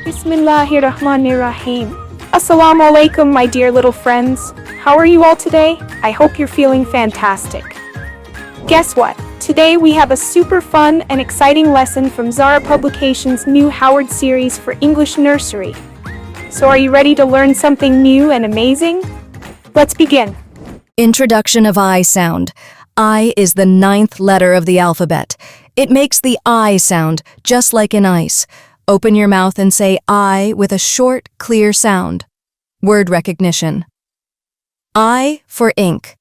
Bismillahirrahmanirrahim. Assalamu alaikum, my dear little friends. How are you all today? I hope you're feeling fantastic. Guess what? Today we have a super fun and exciting lesson from Zara Publications' new Howard series for English Nursery. So are you ready to learn something new and amazing? Let's begin. Introduction of I sound. I is the 9th letter of the alphabet. It makes the I sound, just like in ice. Open your mouth and say I with a short, clear sound. Word recognition. I for ink.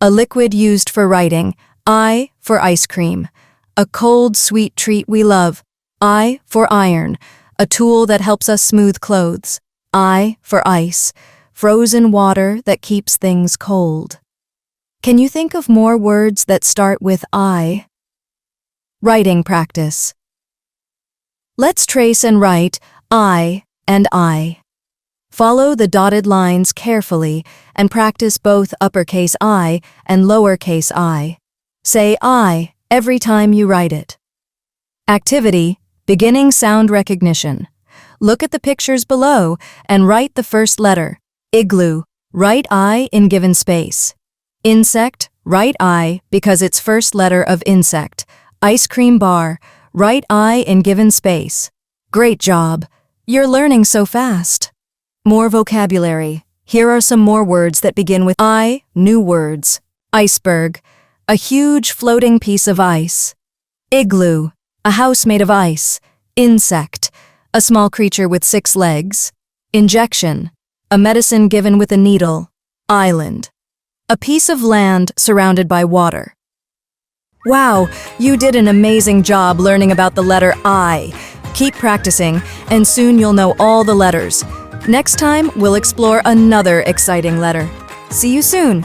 A liquid used for writing. I for ice cream. A cold, sweet treat we love. I for iron. A tool that helps us smooth clothes. I for ice. Frozen water that keeps things cold. Can you think of more words that start with I? Writing practice. Let's trace and write I and I. Follow the dotted lines carefully and practice both uppercase I and lowercase I. Say I every time you write it. Activity, beginning sound recognition. Look at the pictures below and write the first letter. Igloo, write I in given space. Insect, write I because it's first letter of insect. Ice cream bar, write I in given space. Great job. You're learning so fast. More vocabulary. Here are some more words that begin with I, new words. Iceberg, a huge floating piece of ice. Igloo, a house made of ice. Insect, a small creature with 6 legs. Injection, a medicine given with a needle. Island, a piece of land surrounded by water. Wow, you did an amazing job learning about the letter I. Keep practicing, and soon you'll know all the letters. Next time, we'll explore another exciting letter. See you soon!